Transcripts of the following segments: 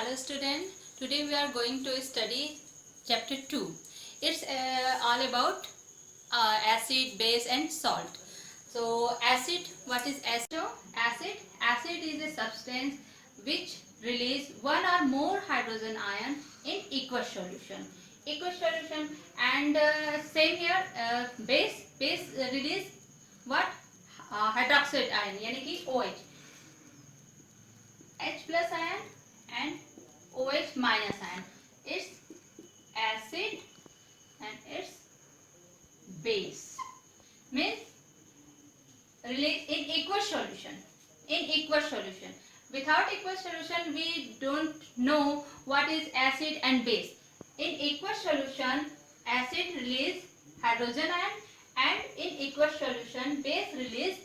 Hello student, today we are going to study chapter 2. It's all about acid, base and salt. So acid, what is acid? Acid is a substance which release one or more hydrogen ion in aqueous solution. And same here, base release what? Hydroxide ion यानी कि OH. H plus ion and OH minus ion. It's acid and it's base. Means release in aqueous solution. Without aqueous solution, we don't know what is acid and base. In aqueous solution, acid release hydrogen ion, and in aqueous solution, base release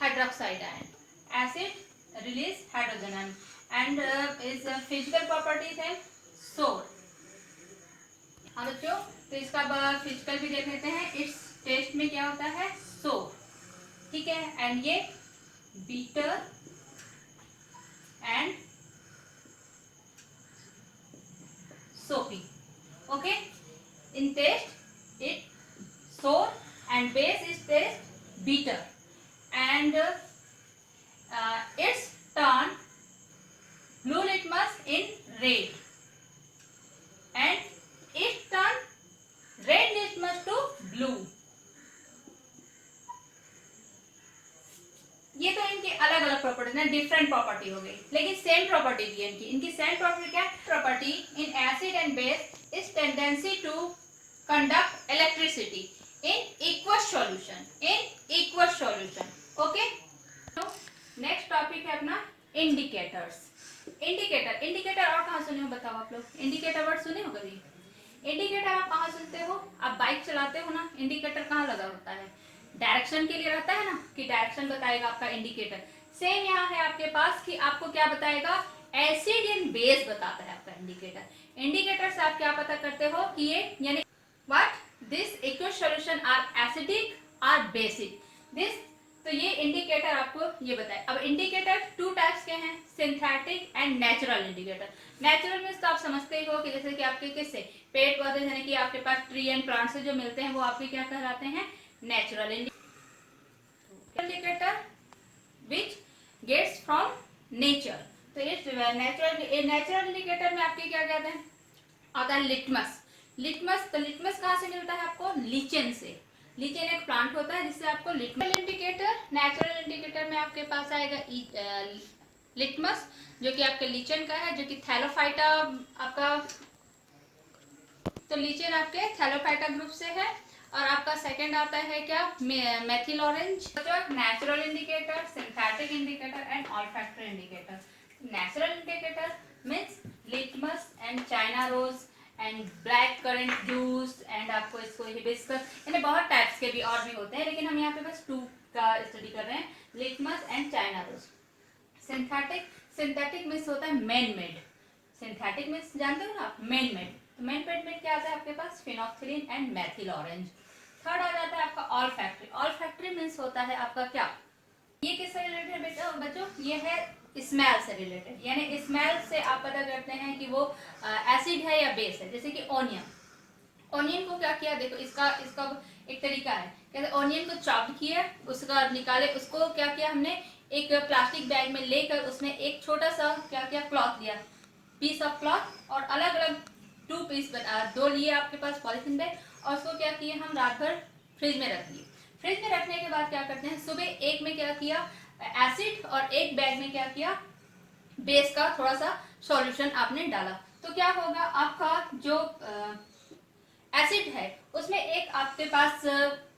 hydroxide ion. Acid release hydrogen ion. And is physical properties है सोर. हाँ बच्चों, तो इसका physical भी देख लेते हैं. इस टेस्ट में क्या होता है? सोर. ठीक है. एंड ये bitter and soapy. Okay. In taste it sour and base is taste bitter and it's turn blue litmus in red and it turn red litmus to blue. ये तो इनकी अलग अलग प्रॉपर्टी ना, डिफरेंट प्रॉपर्टी हो गई, लेकिन सेम प्रॉपर्टी भी है इनकी सेम प्रॉपर्टी. क्या property? In acid and base is tendency to conduct electricity in aqueous solution. Okay. तो नेक्स्ट टॉपिक है अपना इंडिकेटर्स. इंडिकेटर और कहाँ सुने हो बताओ आप लोग? इंडिकेटर वर्ड सुने हो कभी? इंडिकेटर आप कहाँ सुनते हो? आप बाइक चलाते हो ना, इंडिकेटर कहाँ लगा होता है? डायरेक्शन के लिए रहता है ना, कि डायरेक्शन बताएगा आपका इंडिकेटर. सेम यहाँ है आपके पास कि आपको क्या बताएगा? एसिड एंड बेस बताता है आपका इंडिकेटर. इंडिकेटर से आप क्या पता करते हो कि ये यानी what this aqueous solution are acidic or basic. This तो ये इंडिकेटर आपको ये बताए. अब इंडिकेटर टू टाइप्स के हैं, synthetic and natural indicator. Natural means तो आप समझते ही हो कि जैसे कि आपके किससे पेड़ पौधे यानी कि आपके पास ट्री एंड प्लांट से जो मिलते हैं वो आपके क्या कहलाते हैं? Natural indicator which gets from nature. तो ये नेचुरल इंडिकेटर में आपके क्या कहते हैं? आता है लिटमस. तो लिटमस कहाँ से मिलता है आपको? लीचेन से. लीचेन एक प्लांट होता है जिससे आपको लिटमस. नेचुरल इंडिकेटर में आपके पास आएगा लिटमस, जो कि आपके लीचेन का है, जो कि थैलोफाइटा आपका. तो लीचेन आपके थैलोफाइटा ग्रुप से है. और आपका सेकंड आता है क्या? Methyl orange. Natural indicator, synthetic indicator and olfactory indicator. Natural indicator means litmus and China rose and black currant juice and आपको इसको हिबिस्कस, यानी बहुत टाइप्स के भी और भी होते हैं, लेकिन हम यहाँ पे बस 2 का स्टडी कर रहे हैं, litmus and China rose. Synthetic means होता है मैन मेड. सिंथेटिक मीन्स जानते हो ना आप? Man made. तो मैन मेड में क्या आता है आपके पास? फिनोक्सिलिन एंड मेथिल ऑरेंज. थर्ड आ जाता है आपका ऑल्फैक्टरी. ऑल्फैक्टरी मीन्स होता है आपका क्या? ये किससे रिलेटेड है बच्चों? ये है स्मेल से रिलेटेड. यानी स्मेल से आप पता करते हैं कि वो एसिड है या बेस है. जैसे कि ऑनियन को क्या किया? देखो इसका एक तरीका है. कैसे? ऑनियन को चॉप किया, उसका निकाले, उसको क्या किया हमने? एक प्लास्टिक बैग में लेकर उसमें एक छोटा सा क्या किया? क्लॉथ लिया, पीस ऑफ क्लॉथ, और अलग अलग 2 पीस दो लिए आपके पास पॉलिथीन बैग, और उसको क्या किए हम? रात भर फ्रिज में रख दिए. फ्रिज में रखने के बाद क्या करते हैं? सुबह एक में क्या किया? एसिड, और एक बैग में क्या किया? बेस का थोड़ा सा सॉल्यूशन आपने डाला. तो क्या होगा? आपका जो एसिड है उसमें एक आपके पास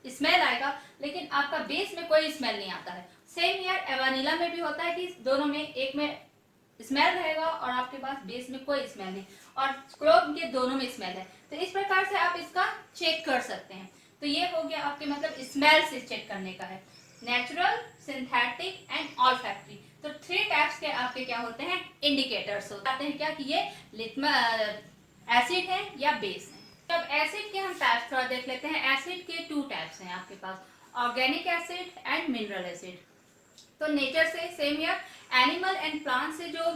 स्मेल आएगा, लेकिन आपका बेस में कोई स्मेल नहीं आता है. सेम यार वनीला में भी होता है कि दोनों में, एक में स्मेल रहेगा और आपके पास बेस में कोई स्मेल नहीं, और क्लोव के दोनों में स्मेल है. तो इस प्रकार से आप इसका चेक कर सकते हैं. तो ये हो गया आपके मतलब स्मेल से चेक करने का है. Natural, synthetic and olfactory. तो 3 टाइप्स के आपके क्या होते हैं? इंडिकेटर्स होते हैं. क्या कि ये एसिड है या बेस है. अब एसिड के हम टाइप्स थोड़ा देख लेते हैं. एसिड के 2 टाइप्स हैं आपके पास, organic acid and mineral acid. तो नेचर से सेम या एनिमल एंड प्लांट से जो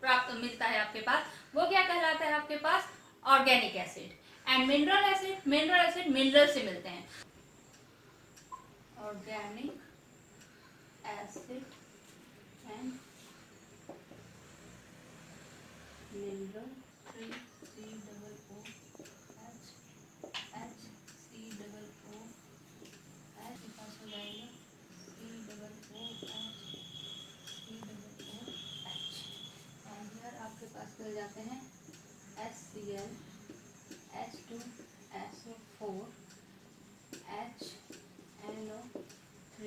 प्राप्त मिलता है आपके पास, वो क्या कहलाता है आपके पास, organic acid. And mineral acid, mineral से मिलते हैं। Organic acid and mineral, 3COOH के पास हो जाएगा COOH, और इधर आपके पास मिल जाते हैं HCl, H2SO4, HNO3,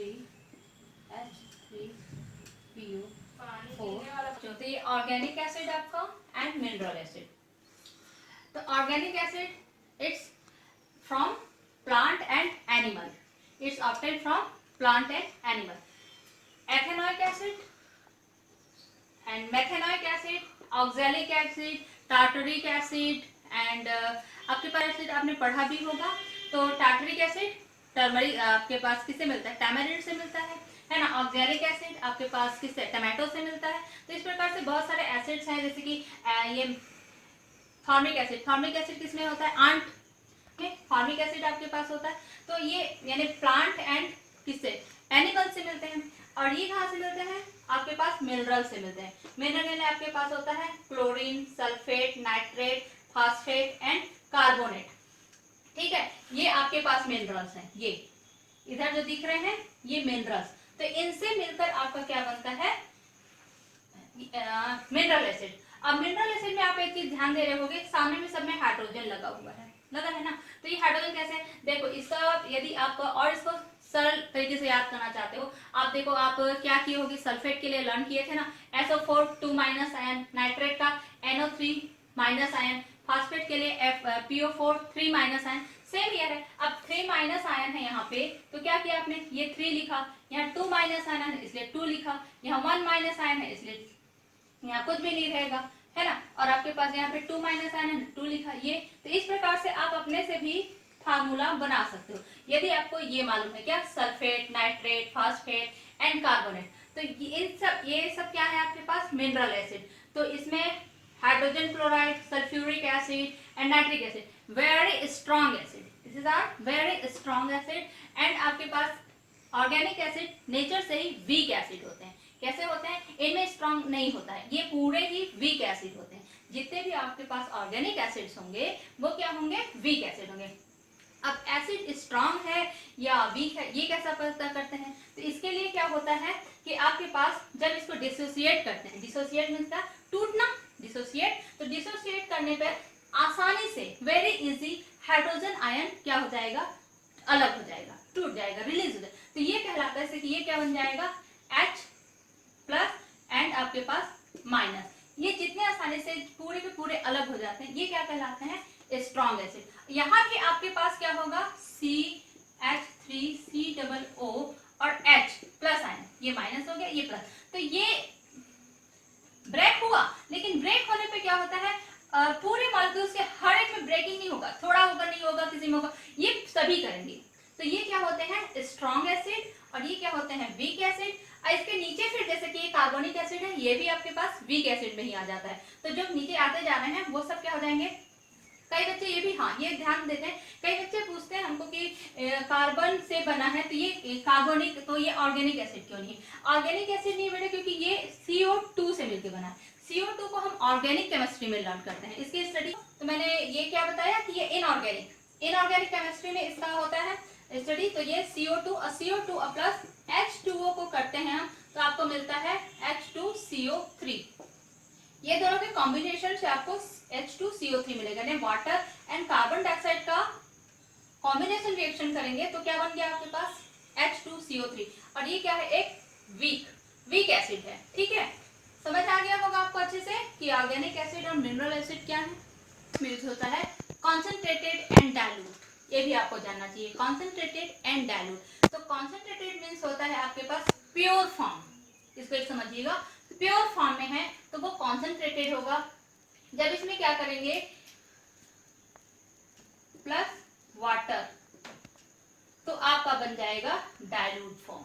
H3PO4, जो तो ये ऑर्गेनिक एसिड आपका एंड मिनरल एसिड। तो organic acid it's from plant and animal, it's obtained from plant and animal. Ethanoic acid and methanoic acid, oxalic acid, tartaric acid and आपके पास acid आपने पढ़ा भी होगा। तो टार्टरिक एसिड टर्मरिक आपके पास किससे मिलता है, टैमरिंड से मिलता है ना। ऑक्सैलिक एसिड आपके पास किससे, टमाटो से मिलता है। तो इस प्रकार से बहुत सारे एसिड्स हैं, जैसे कि ये फॉर्मिक एसिड, फॉर्मिक एसिड किसमें होता है, आंट में फॉर्मिक एसिड आपके पास होता है। तो ये यानी प्लांट एंड किससे, एनिमल से मिलते हैं। और ये कहाँ से मिलते हैं, आपके पास मिनरल से मिलते हैं। मिनरल में आपके पास होता है chlorine, sulphate, nitrate, phosphate and carbonate. ठीक है, ये आपके पास मिनरल्स हैं। ये इधर जो दिख रहे हैं ये मिनरल्स। तो इनसे मिलकर आपका क्या बनता है, मिनरल एसिड। अब मिनरल एसिड में आप एक चीज ध्यान दे रहे होंगे, सामने में सब में हाइड्रोजन लगा हुआ है, लगा है ना। तो ये हाइड्रोजन कैसे है, देखो इसका यदि आप और इसको सरल तरीके से याद करना चाहते हो, आप देखो आप क्या किए होगे, सल्फेट के लिए लर्न किए थे ना, SO4 2 माइनस आयन, नाइट्रेट का NO3 माइनस आयन, फास्फेट के लिए PO4 3 minus ion. Same year है, अब 3 माइनस आयन है यहाँ पे, तो क्या किया आपने, ये 3 लिखा, यहाँ 2 माइनस आयन है इसलिए 2 लिखा, यहाँ 1 माइनस आयन है इसलिए यहाँ कुछ भी नहीं रहेगा, है ना। और आपके पास यहाँ पे 2 माइनस आयन है, 2 लिखा ये। तो इस प्रकार से आप अपने से भी फार्मूला बना सकते हो, यदि आपको ये मालूम है क्या, sulphate, nitrate, phosphate and carbonate. तो ये सब क्या है आपके पास, मिनरल एसिड। तो इसमें hydrogen chloride, sulphuric acid and nitric acid, very strong acid, this is are very strong acid. And आपके पास ऑर्गेनिक एसिड नेचर से ही वीक एसिड होते हैं। कैसे होते हैं, इनमें स्ट्रॉन्ग नहीं होता है, ये पूरे ही वीक एसिड होते हैं। जितने भी आपके पास ऑर्गेनिक एसिड्स होंगे वो क्या होंगे, वीक एसिड होंगे। अब एसिड स्ट्रॉन्ग है या वीक है, ये कैसा पता करते हैं, तो इसके लिए क्या होता है कि आपके पास जब इसको डिसोसिएट करते हैं, डिसोसिएट मीन्स का टूटना, डिसोसिएट, तो डिसोसिएट करने पर आसानी से वेरी इजी हाइड्रोजन आयन क्या हो जाएगा, अलग हो जाएगा, टूट जाएगा, रिलीज हो जाएगा। तो ये कहलाता है कि ये क्या बन जाएगा, H प्लस एंड आपके पास माइनस। ये जितने आसानी से पूरे के पूरे अलग हो जाते हैं, ये क्या कहलाते हैं, स्ट्रॉन्ग एसिड। यहाँ भी आपके पास क्या होगा, CH3COO और H प्लस आयन, ये माइनस हो गया, ये प्लस। तो ये ब्रेक हुआ, लेकिन ब्रेक होने पे क्या होता है, पूरे मॉलिक्यूल्स के हर एक में ब्रेकिंग नहीं होगा, थोड़ा होगा, नहीं होगा, किसी में होगा, ये सभी करेंगे। तो ये क्या होते हैं, स्ट्रॉन्ग एसिड, और ये क्या होते हैं, वीक एसिड। इसके नीचे फिर जैसे कि ये कार्बोनिक एसिड है, ये भी आपके पास वीक एसिड में ही आ जाता है। तो जब नीचे आते जा रहे हैं वो सब क्या हो जाएंगे, कई बच्चे ये भी, हाँ ये ध्यान देते हैं, कई बच्चे पूछते हैं हमको कि कार्बन से बना है तो ये कार्बोनिक, तो ये ऑर्गेनिक एसिड क्यों नहीं है। ऑर्गेनिक एसिड नहीं बेटा, क्योंकि ये CO2 से मिलकर बना है। CO2 को हम ऑर्गेनिक केमिस्ट्री में लर्न करते हैं, इसकी स्टडी। तो मैंने ये क्या बताया कि ये इनऑर्गेनिक केमिस्ट्री में इसका होता है स्टडी। तो ये CO2 और CO2 प्लस H2O को करते हैं हम, तो आपको मिलता है H2CO3। ये दोनों के कॉम्बिनेशन से आपको H2CO3 मिलेगा। यानी वाटर एंड कार्बन डाइऑक्साइड का कॉम्बिनेशन रिएक्शन करेंगे तो क्या बन गया आपके पास, H2CO3। और ये क्या है, एक वीक एसिड है। ठीक है, समझ आ गया होगा आपको अच्छे से कि ऑर्गेनिक एसिड और मिनरल एसिड क्या है। यूज होता है कॉन्सेंट्रेटेड एंड डाइल्यूट, ये भी आपको जानना चाहिए, कॉन्सेंट्रेटेड एंड डाइल्यूट। तो कॉन्सेंट्रेटेड मीन्स होता है आपके पास प्योर फॉर्म, इसको एक समझिएगा, प्योर फॉर्म में है तो वो कॉन्सेंट्रेटेड होगा। जब इसमें क्या करेंगे, प्लस वाटर, तो आपका बन जाएगा डाइल्यूट फॉर्म।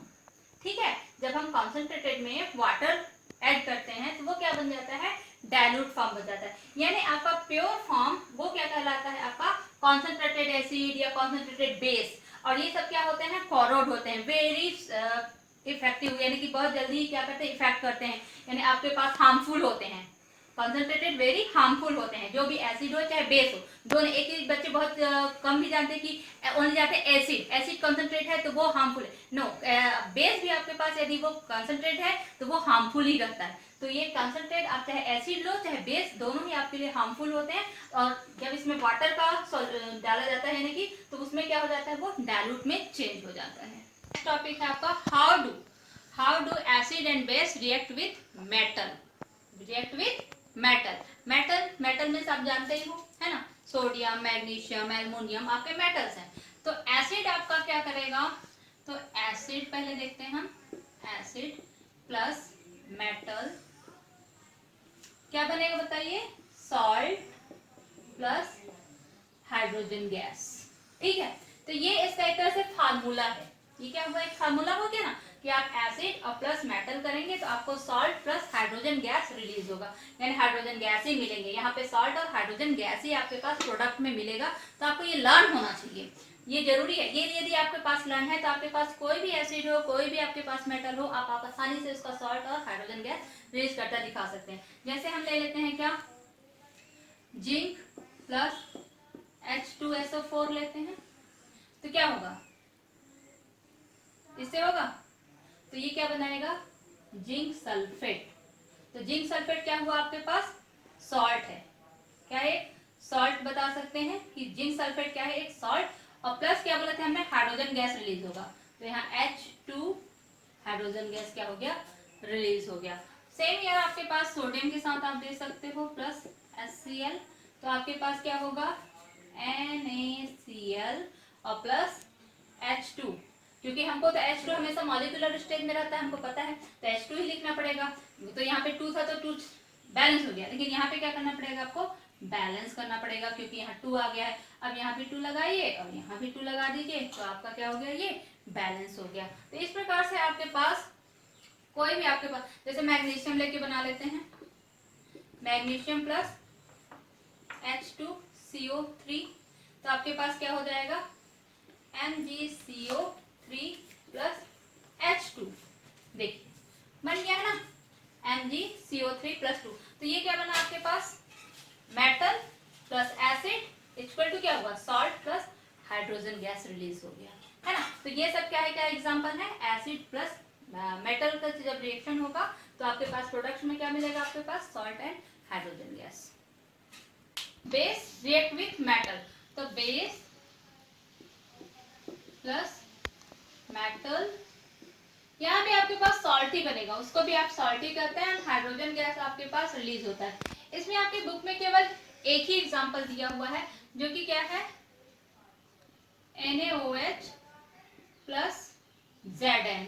ठीक है, जब हम कॉन्सेंट्रेटेड में वाटर ऐड करते हैं तो वो क्या बन जाता है, डाइल्यूट फॉर्म हो जाता है, यानी आपका प्योर फॉर्म वो क्या कहलाता है, आपका कॉन्सेंट्रेटेड एसिड या कॉन्सेंट्रेटेड बेस। और ये सब क्या होते हैं, कॉरोड होते हैं, वेरी इफेक्टिव, यानी कि बहुत जल्दी क्या करते हैं, इफेक्ट करते हैं, यानी आपके पास हार्मफुल होते हैं। कॉन्सेंट्रेटेड वेरी हार्मफुल होते हैं, जो भी एसिड हो चाहे बेस हो, दोनों। एक ही बच्चे बहुत कम भी जानते हैं कि ओनली जानते हैं एसिड कॉन्सेंट्रेट है तो वो हार्मफुल है। नो, बेस भी आपके पास यदि वो कॉन्सेंट्रेट है तो वो हार्मफुल ही रहता है। तो ये कॉन्सेंट्रेट आप चाहे एसिड लो चाहे बेस, दोनों ही आपके लिए हार्मफुल होते हैं। और जब इसमें वाटर का डाला जाता है यानी कि, तो उसमें क्या हो जाता है, वो डाइल्यूट में चेंज हो जाता है। नेक्स्ट टॉपिक है आपका how do acid and base react with metal. React with metal means आप जानते ही हो, है ना, सोडियम, मैग्नीशियम, एल्युमिनियम आपके मेटल्स हैं। तो एसिड आपका क्या करेगा, तो एसिड पहले देखते हैं हम, एसिड प्लस मेटल क्या बनेगा बताइए, सॉल्ट प्लस हाइड्रोजन गैस। ठीक है, तो ये इसका एक तरह से फार्मूला है। ये क्या हुआ, एक फार्मूला हो गया ना, कि आप एसिड और प्लस मेटल करेंगे तो आपको salt plus hydrogen gas release होगा, यानी हाइड्रोजन गैस ही मिलेंगे। यहाँ पे सॉल्ट और हाइड्रोजन गैस ही आपके पास प्रोडक्ट में मिलेगा। तो आपको ये लर्न होना चाहिए, ये जरूरी है। ये यदि आपके पास लर्न है तो आपके पास कोई भी एसिड हो, कोई भी आपके पास मेटल हो, आप आसानी से उसका सॉल्ट और हाइड्रोजन गैस रिलीज करता दिखा सकते हैं। जैसे हम ले लेते हैं क्या, जिंक प्लस H2SO4 लेते हैं, तो क्या होगा, इससे होगा, तो ये क्या बनाएगा, जिंक सल्फेट। तो जिंक सल्फेट क्या हुआ, आपके पास सॉल्ट है। क्या है, सॉल्ट बता सकते हैं कि जिंक सल्फेट क्या है, एक सॉल्ट। और प्लस क्या बोला था हमने, हाइड्रोजन गैस रिलीज होगा। तो यहाँ H2 हाइड्रोजन गैस क्या हो गया, रिलीज हो गया। सेम यार आपके पास सोडियम के साथ आप दे सकते हो प्लस HCl, तो आपके पास क्या होगा, NaCl और प्लस H2, क्योंकि हमको तो H2 हमेशा मॉलिक्यूलर स्टेज में रहता है, हमको पता है, तो H2 ही लिखना पड़ेगा। तो यहाँ पे 2 था तो 2 बैलेंस हो गया, लेकिन यहाँ पे क्या करना पड़ेगा, आपको बैलेंस करना पड़ेगा, क्योंकि यहाँ 2 आ गया है। अब यहाँ भी 2 लगाइए और यहाँ भी 2 लगा दीजिए, तो आपका क्या हो गया, ये बैलेंस हो गया। तो इस प्रकार से आपके पास कोई भी आपके पास, जैसे मैग्नीशियम लेके बना लेते हैं, मैग्नीशियम प्लस H2CO3, तो आपके पास क्या हो जाएगा, MgCO3 प्लस H2। देखिए बन गया है ना, MgCO3 प्लस 2। तो ये क्या बना आपके पास, metal plus acid equal to क्या हुआ, salt plus hydrogen gas release हो गया, है ना। तो ये सब क्या है, क्या एग्जांपल है, एसिड प्लस मेटल का जब रिएक्शन होगा तो आपके पास प्रोडक्ट में क्या मिलेगा, आपके पास salt and hydrogen gas. Base react with metal, तो बेस प्लस मेटल, यहाँ भी आपके पास सॉल्ट ही बनेगा, उसको भी आप सॉल्ट ही कहते हैं। हाइड्रोजन गैस आपके पास रिलीज होता है। इसमें आपकी बुक में केवल एक ही एग्जांपल दिया हुआ है, जो कि क्या है, NaOH प्लस Zn।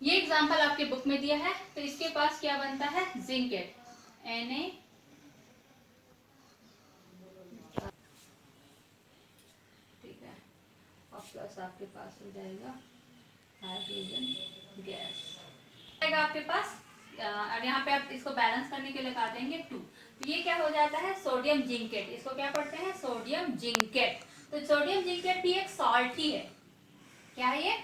ये एग्जांपल आपके बुक में दिया है, तो इसके पास क्या बनता है, जिंकेट, Na, ठीक है, और प्लस आपके पास हो जाएगा हाइड्रोजन गैस आपके पास। और यहाँ पे आप इसको बैलेंस करने के लिए लगा देंगे 2। तो ये क्या हो जाता है, सोडियम जिंकेट। इसको क्या पढ़ते हैं, सोडियम जिंकेट। तो सोडियम जिंकेट भी एक सॉल्ट ही है। क्या है ये,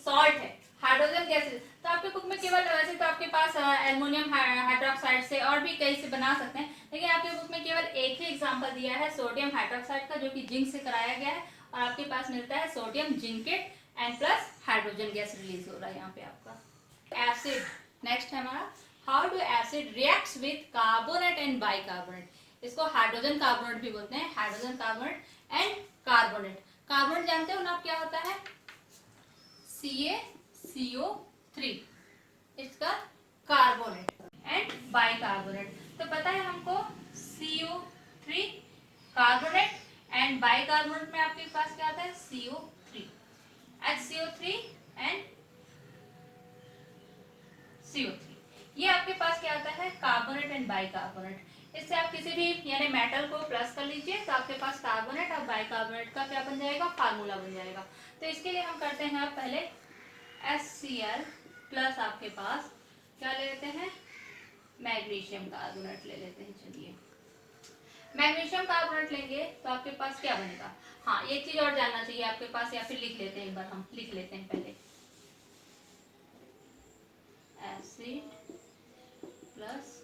सॉल्ट है। हाइड्रोजन गैसेस तो आपके बुक में केवल, वैसे तो आपके पास एल्युमिनियम हाइड्रोक्साइड से और भी कई से बना सकते हैं, लेकिन आपके बुक में केवल एक ही एग्जांपल दिया है सोडियम हाइड्रोक्साइड का, जो कि जिंक से कराया गया है। और आपके पास मिलता है sodium zincate and plus hydrogen gas release हो रहा है यहाँ पे आपका। एसिड नेक्स्ट है हमारा, how do acid reacts with carbonate and bicarbonate. इसको हाइड्रोजन कार्बोनेट भी बोलते हैं, hydrogen carbonate and carbonate. Carbonate जानते हो ना आप क्या होता है, CaCO3, इसका कार्बोनेट एंड बाइकार्बोनेट। तो पता है हमको CO3 कार्बोनेट एंड बाइकार्बोनेट में आपके पास क्या आता है, CO3, HCO3 एंड CO3। ये आपके पास क्या आता है, कार्बोनेट एंड बाइकार्बोनेट। इससे आप किसी भी यानी मेटल को प्लस कर लीजिए तो आपके पास कार्बोनेट और बाइकार्बोनेट का क्या बन जाएगा, फार्मूला बन जाएगा। तो इसके लिए हम करते हैं, आप पहले HCl प्लस आपके पास क्या ले लेते हैं, मैग्नीशियम कार्बोनेट ले लेते हैं। चलिए मैग्नीशियम कार्बोनेट लेंगे तो आपके पास क्या बनेगा। हाँ एक चीज और जानना चाहिए आपके पास, या फिर लिख लेते हैं एक बार, हम लिख लेते हैं पहले। एसिड प्लस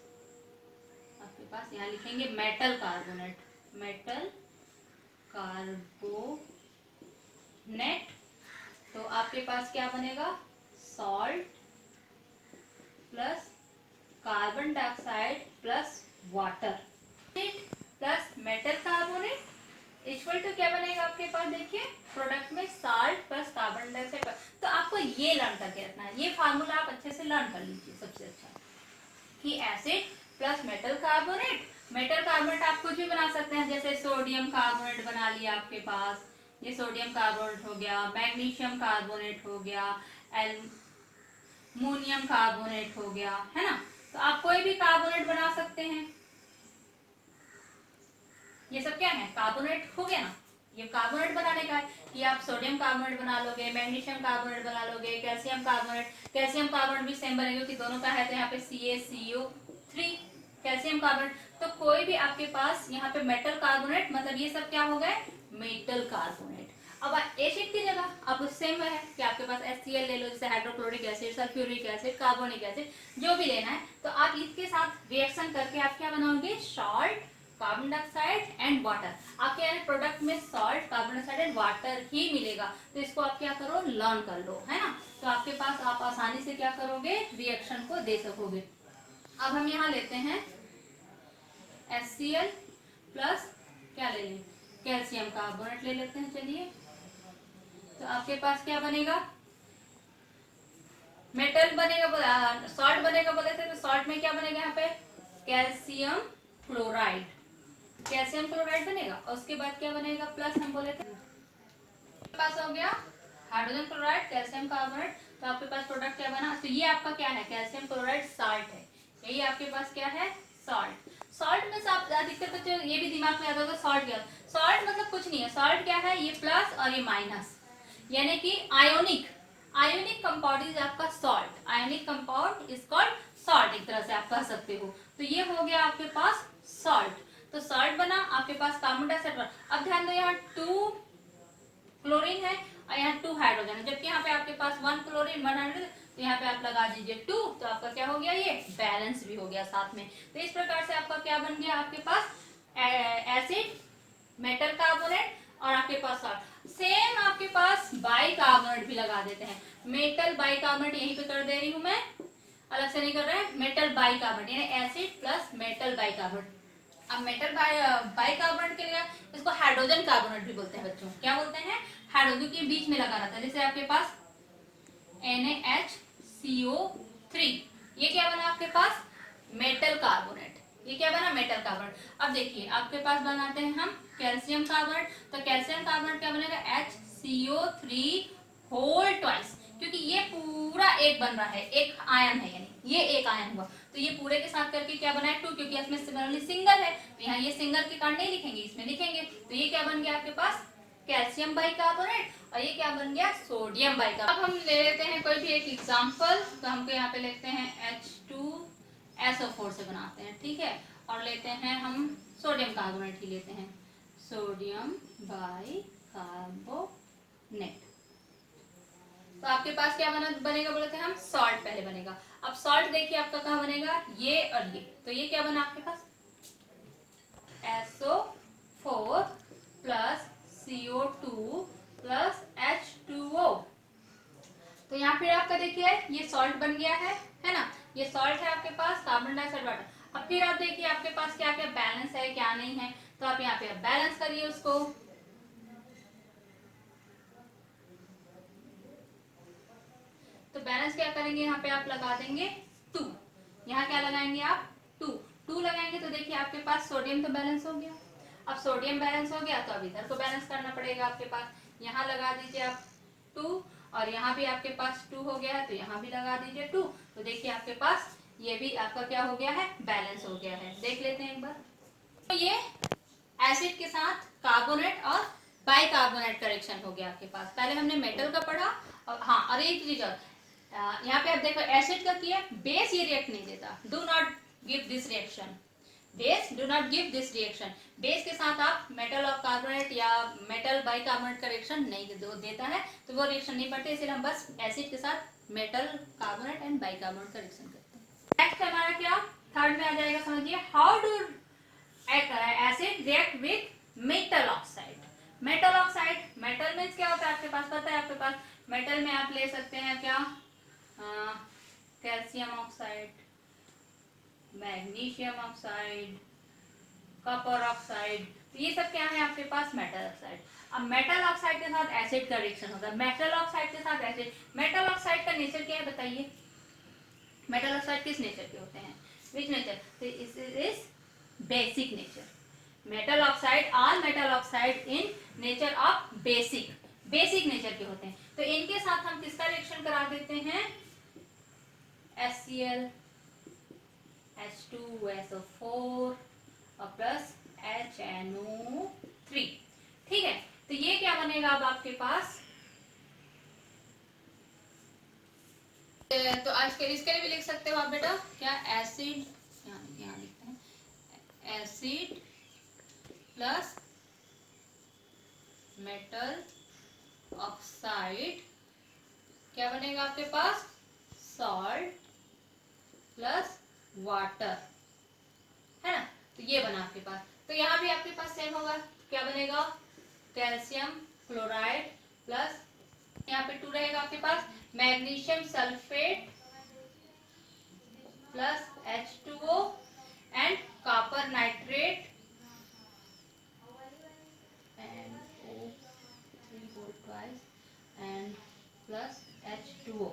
आपके पास यहाँ लिखेंगे मेटल कार्बोनेट, मेटल कार्बोनेट, तो आपके पास क्या बनेगा, salt plus carbon dioxide plus water plus metal carbonate equal to क्या बनेगा आपके पास, देखिए प्रोडक्ट में साल्ट प्लस कार्बन डाइऑक्साइड। तो आपको ये लर्न करके रखना है, ये फार्मूला आप अच्छे से लर्न कर लीजिए सबसे अच्छा, कि acid plus metal carbonate. Metal carbonate आप कुछ भी बना सकते हैं, जैसे सोडियम कार्बोनेट बना लिया आपके पास, ये सोडियम कार्बोनेट हो गया, मैग्नीशियम कार्बोनेट हो गया, एल्युमिनियम कार्बोनेट हो गया, है ना। तो आप कोई भी कार्बोनेट बना सकते हैं। ये सब क्या है, कार्बोनेट हो गया ना, ये कार्बोनेट बनाने का है कि आप सोडियम कार्बोनेट बना लोगे, मैग्नीशियम कार्बोनेट बना लोगे, कैल्शियम कार्बोनेट, कैल्शियम कार्बोनेट भी सेम बनेगा क्योंकि दोनों का है, तो यहाँ पे CaCO3 कैल्शियम कार्बोनेट। तो कोई भी आपके पास यहाँ पे मेटल कार्बोनेट, मतलब ये सब क्या हो गए, मेटल कार्बोनेट। अब एसिड की जगह आप सेम है कि आपके पास HCl ले लो, जैसे hydrochloric acid, sulphuric acid, carbonic acid, जो भी लेना है, तो आप इसके साथ रिएक्शन करके आप क्या बनाओगे, salt, carbon dioxide and water. आपके यहाँ प्रोडक्ट में salt, carbon dioxide and water ही मिलेगा, तो इसको आप क्या करो, लर्न कर लो, है ना। तो आपके पास आप आसानी से क्या करोगे, रिएक्शन को दे सकोगे। अब हम यहाँ लेते हैं HCl प्लस क्या ले लें, कैल्शियम कार्बोनेट ले लेते हैं। चलिए तो आपके पास क्या बनेगा, मेटल बनेगा, सॉल्ट बनेगा बोले थे, तो सॉल्ट में क्या बनेगा यहाँ पे, कैल्शियम क्लोराइड, कैल्शियम क्लोराइड बनेगा। और उसके बाद क्या बनेगा, प्लस हम बोले थे, पास हो गया हाइड्रोजन क्लोराइड, कैल्शियम कार्बोनेट। तो आपके पास प्रोडक्ट क्या बना, तो ये आपका क्या है, कैल्शियम क्लोराइड साल्ट है, यही आपके पास क्या है, सॉल्ट। सॉल्ट में आप अधिकतर बच्चों ये भी दिमाग में आता होगा, सॉल्ट क्या, सॉल्ट मतलब कुछ नहीं है, सॉल्ट क्या है, ये प्लस और ये माइनस, यानी कि आयोनिक, आयोनिक कंपाउंड इज आपका salt, ionic compound is called salt, एक तरह से आप कह सकते हो। तो ये हो गया आपके पास सॉल्ट, तो सॉल्ट बना आपके पास, कार्बन डाइऑक्साइड। अब ध्यान दो यहाँ 2 क्लोरीन है और यहाँ 2 हाइड्रोजन है, जबकि यहाँ पे आपके पास 1 क्लोरीन 1 हाइड्रोजन, तो यहाँ पे आप लगा दीजिए 2, तो आपका क्या हो गया, ये बैलेंस भी हो गया साथ में। तो इस प्रकार से आपका क्या बन गया, आपके पास एसिड, मेटल कार्बोनेट और आपके पास सॉल्ट। सेम आपके पास बाई कार्बोनेट भी लगा देते हैं, मेटल बाई कार्बोनेट यहीं पे कर दे रही हूं मैं, अलग से नहीं कर रहे हैं, मेटल बाई कार्बोनेट यानी acid plus metal by carbonate. अब मेटल बाई कार्बोनेट के लिए इसको हाइड्रोजन कार्बोनेट भी बोलते हैं बच्चों, क्या बोलते हैं, हाइड्रोजन के बीच में लगा रहता है, जैसे आपके पास NaHCO3, ये क्या बना आपके पास, मेटल कार्बोनेट, ये क्या बना, मेटल कार्बोनेट। अब देखिए आपके पास बनाते हैं हम कैल्शियम कार्बोनेट, तो कैल्शियम कार्बोनेट क्या बनेगा, HCO3 होल ट्वाइस, क्योंकि ये पूरा एक बन रहा है, एक आयन है, यानी ये एक आयन हुआ, तो ये पूरे के साथ करके क्या बना है 2, क्योंकि इसमें सिमिलरली सिंगल है, तो यहाँ ये सिंगल के कारण नहीं लिखेंगे, इसमें लिखेंगे। तो ये क्या बन गया आपके पास, कैल्शियम बाइकार्बोनेट, और ये क्या बन गया, सोडियम बाइकार्बोनेट। अब हम ले लेते हैं कोई भी एक एग्जांपल, तो हमको यहाँ पे लेते हैं H2SO4 से बनाते हैं, ठीक है, और लेते हैं हम सोडियम कार्बोनेट ही लेते हैं, सोडियम बाइकार्बोनेट। तो आपके पास क्या बनेगा बोले थे हम, सॉल्ट पहले बनेगा। अब सॉल्ट देखिए आपका कहाँ बनेगा, ये और ये, तो ये क्या बना आपके पास, SO4 plus CO2 plus H2O। तो यहाँ फिर आपका देखिए ये सॉल्ट बन गया है ना, ये सॉल्ट है आपके पास, कार्बन डाइऑक्साइड वाटर। अब फिर आप देखिए आपके पास क्या क्या बैलेंस है क्या नहीं है, तो आप यहाँ पे बैलेंस करिए उसको। तो बैलेंस क्या करेंगे, यहाँ पे आप लगा देंगे 2, यहाँ क्या लगाएंगे आप 2 लगाएंगे, तो देखिए आपके पास सोडियम तो बैलेंस हो गया। अब सोडियम बैलेंस हो गया तो अब इधर को बैलेंस करना पड़ेगा आपके पास, यहाँ लगा दीजिए आप 2, और यहाँ भी आपके पास 2 हो गया है, तो यहाँ भी लगा दीजिए 2, तो देखिए आपके पास ये भी आपका क्या हो गया है, बैलेंस हो गया है। देख लेते हैं एक बार, तो ये एसिड के साथ कार्बोनेट और बाइकार्बोनेट का रिएक्शन हो गया आपके पास। पहले हमने मेटल का पढ़ा, और हाँ और एक चीज और, यहाँ पे आप देखो एसिड का किया, बेस ये रिएक्ट नहीं देता, do not give this reaction, base do not give this reaction. Base के साथ आप मेटल ऑफ कार्बोनेट या मेटल बाइकार्बोनेट का रिएक्शन नहीं देता है तो वो रिएक्शन नहीं पड़ते, इसलिए हम बस एसिड के साथ मेटल कार्बोनेट एंड बाइकार्बोनेट का रिएक्शन करते हैं। नेक्स्ट हमारा क्या थर्ड में आ जाएगा, समझिए, how do acid react with metal oxide. Metal oxide, metal means क्या होता है आपके पास पता है, आपके पास मेटल में आप ले सकते हैं क्या, calcium oxide, magnesium oxide, copper oxide, तो ये सब क्या है आपके पास मेटल ऑक्साइड। अब मेटल ऑक्साइड के साथ एसिड का रिएक्शन होता है, मेटल ऑक्साइड के साथ एसिड। मेटल ऑक्साइड का नेचर क्या है बताइए, मेटल ऑक्साइड किस नेचर के होते हैं, विच नेचर, तो is basic nature. Metal oxide, all metal oxide in nature of basic, basic nature के होते हैं। तो इनके साथ हम किसका रिएक्शन करा देते हैं, HCl, H2SO4 और प्लस HNO3, ठीक है। तो ये क्या बनेगा अब आपके पास, तो आज के इसके लिए भी लिख सकते हो आप बेटा क्या, एसिड, यहाँ लिखते हैं एसिड प्लस मेटल ऑक्साइड क्या बनेगा आपके पास, सॉल्ट प्लस वाटर, है ना। तो ये बना आपके पास, तो यहाँ भी आपके पास सेम होगा, क्या बनेगा, कैल्शियम क्लोराइड प्लस यहाँ पे 2 रहेगा आपके पास, magnesium sulphate plus H2O and copper nitrate and plus H2O।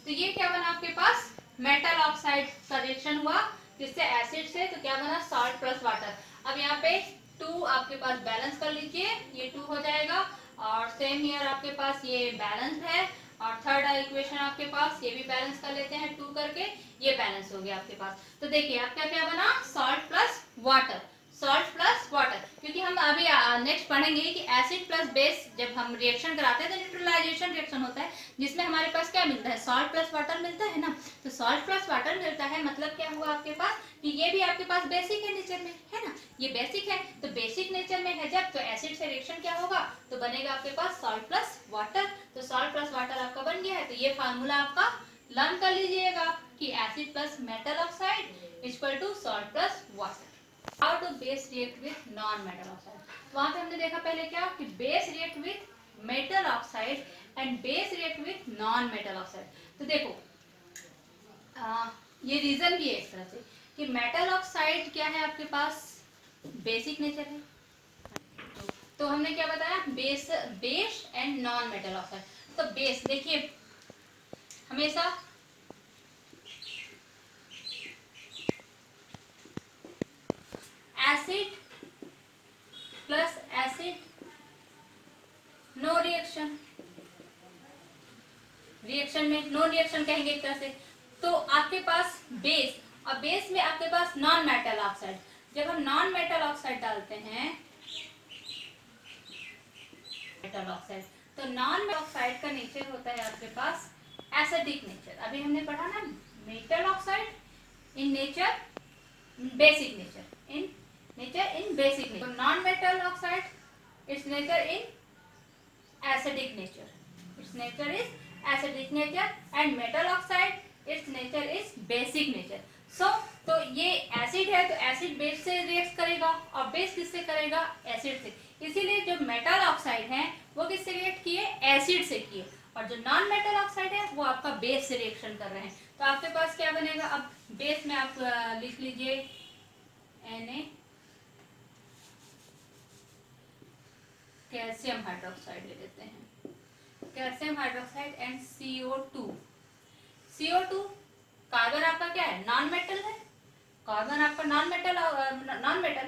तो ये क्या बना आपके पास, मेटल ऑक्साइड का रिएक्शन हुआ किससे, एसिड से, तो क्या बना, सॉल्ट प्लस वाटर। अब यहाँ पे 2 आपके पास बैलेंस कर लीजिए, ये 2 हो जाएगा, और सेम हियर आपके पास ये बैलेंस है, और थर्ड इक्वेशन आपके पास ये भी बैलेंस कर लेते हैं 2 करके, ये बैलेंस हो गया आपके पास। तो देखिए आपका क्या बना, salt plus water, salt plus water, क्योंकि हम अभी नेक्स्ट पढ़ेंगे कि एसिड प्लस बेस जब हम रिएक्शन कराते हैं तो न्यूट्रलाइजेशन रिएक्शन होता है, जिसमें हमारे पास क्या मिलता है, सॉल्ट प्लस वाटर मिलता है ना। तो सॉल्ट प्लस वाटर मिलता है मतलब क्या हुआ आपके पास, कि ये भी आपके पास बेसिक है नेचर में, है ना, ये बेसिक है, तो बेसिक नेचर में है जब, तो एसिड से रिएक्शन क्या होगा, तो बनेगा आपके पास सॉल्ट प्लस वाटर। तो सॉल्ट प्लस वाटर आपका बन गया है, तो ये फार्मूला आपका लर्न कर लीजिएगा कि acid plus metal oxide equal to salt plus water. How to base react with non metal oxide, तो वहां पे हमने देखा पहले क्या, कि base react with metal oxide and base react with non metal oxide. तो देखो ये रीजन भी है इस तरह से कि मेटल ऑक्साइड क्या है आपके पास, बेसिक नेचर है, तो हमने क्या बताया, base, base and non metal oxide. तो बेस देखिए हमेशा acid plus acid, no reaction, reaction में नो रिएक्शन कहेंगे एक तरह से। तो आपके पास बेस, और बेस में आपके पास नॉन मेटल ऑक्साइड, जब हम नॉन मेटल ऑक्साइड डालते हैं, मेटल ऑक्साइड, तो नॉन मेटल ऑक्साइड का नेचर होता है आपके पास एसिडिक नेचर। अभी हमने पढ़ा ना, metal oxide in nature basic nature, in nature in basic nature, non metal oxide it's nature in acidic nature, its nature is acidic nature and metal oxide its nature is basic nature। so तो ये acid है तो acid base से react करेगा, और base किससे करेगा, acid से। इसीलिए जो मेटल ऑक्साइड है वो किससे रिएक्ट किए, एसिड से किए, और जो नॉन मेटल ऑक्साइड है वो आपका बेस से रिएक्शन कर रहे हैं। तो आपके पास क्या बनेगा, अब बेस में आप लिख लीजिए Na, कैल्शियम हाइड्रोक्साइड ले लेते हैं, calcium hydroxide and CO2। CO2 carbon आपका क्या है, नॉन मेटल है, कार्बन आपका नॉन मेटल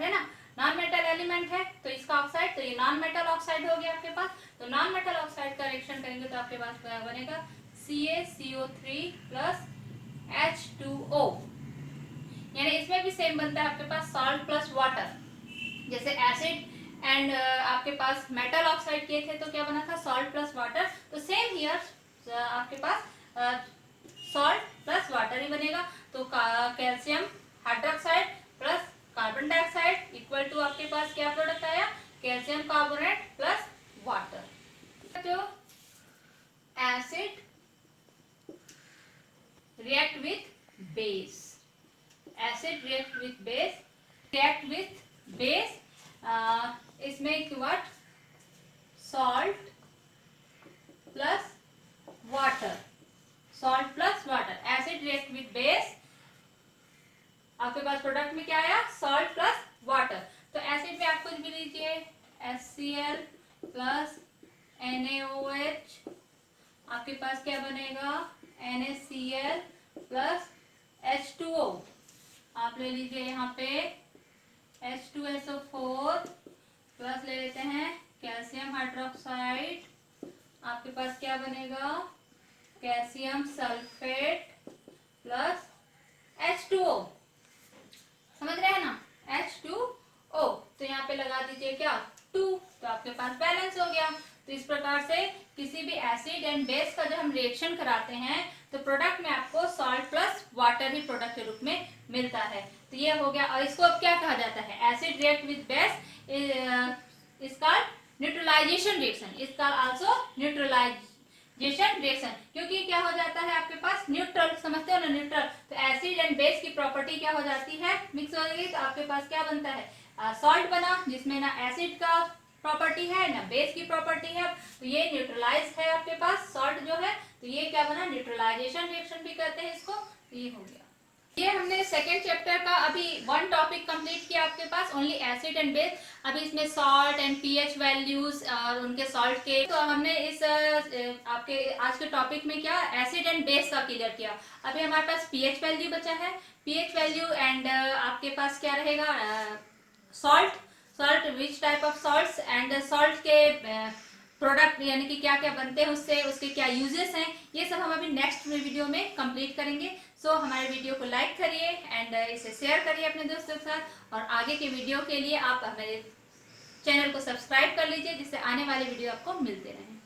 है ना, नॉन मेटल एलिमेंट है, तो इसका ऑक्साइड, तो ये नॉन मेटल ऑक्साइड हो गया आपके पास। तो नॉन मेटल ऑक्साइड का रिएक्शन करेंगे तो आपके पास बनेगा CaCO3 प्लस H2O, यानी इसमें भी सेम बनता है आपके पास सॉल्ट प्लस वाटर, जैसे एसिड एंड आपके पास मेटल ऑक्साइड किए थे तो क्या बना था, सॉल्ट प्लस वाटर। तो सेम हियर आपके पास सॉल्ट प्लस वाटर वाटर ही बनेगा। तो calcium hydroxide plus carbon dioxide equal to आपके पास क्या प्रोडक्ट आया, कैल्शियम कार्बोनेट प्लस वाटर। जो acid react with base, acid react with base, react with base, इसमें what, salt plus water, salt plus water, acid react with base, आपके पास product में क्या आया, salt plus water। तो acid में आप कुछ भी लीजिए, HCl प्लस NaOH, आपके पास क्या बनेगा, NaCl प्लस H2O, आप ले लीजिए यहाँ पे H2SO4 प्लस ले लेते हैं कैल्शियम हाइड्रोक्साइड, आपके पास क्या बनेगा, कैल्शियम सल्फेट प्लस H2O, समझ रहे हैं ना, H2O। तो यहाँ पे लगा दीजिए क्या, 2, तो आपके पास बैलेंस हो गया। तो इस प्रकार से किसी भी एसिड एंड बेस का जब हम रिएक्शन कराते हैं तो प्रोडक्ट में आपको सॉल्ट प्लस वाटर ही प्रोडक्ट के रूप में मिलता है। तो ये हो गया। और इसको अब क्या कहा जाता है, acid react with base is called neutralisation reaction, is called also neutralisation reaction, क्योंकि क्या हो जाता है आपके पास न्यूट्रल, समझते हो ना, न्यूट्रल। तो एसिड एंड बेस की प्रॉपर्टी क्या हो जाती है, मिक्स हो जाएगी, तो आपके पास क्या बनता है, सॉल्ट बना, जिसमें ना एसिड का प्रॉपर्टी है ना बेस की प्रॉपर्टी है। तो ये न्यूट्रलाइज है आपके पास सॉल्ट जो है, तो ये क्या बना, न्यूट्रलाइजेशन रिएक्शन भी कहते हैं इसको। तो ये हो गया। ये हमने सेकेंड चैप्टर का अभी 1 टॉपिक कंप्लीट किया आपके पास, ओनली एसिड एंड बेस। अभी इसमें सॉल्ट एंड पीएच वैल्यूज और उनके सॉल्ट के, तो हमने इस आपके आज के टॉपिक में क्या, एसिड एंड बेस का क्लियर किया। अभी हमारे पास पीएच वैल्यू बचा है, पीएच वैल्यू एंड आपके पास क्या रहेगा, salt, salt which type of salts and salt के प्रोडक्ट यानी कि क्या क्या बनते हैं उससे, उसके क्या यूजेस हैं, ये सब हम अभी नेक्स्ट वीडियो में कंप्लीट करेंगे। सो हमारे वीडियो को लाइक करिए एंड इसे शेयर करिए अपने दोस्तों के साथ, और आगे के वीडियो के लिए आप हमारे चैनल को सब्सक्राइब कर लीजिए, जिससे आने वाले वीडियो आपको मिलते रहें।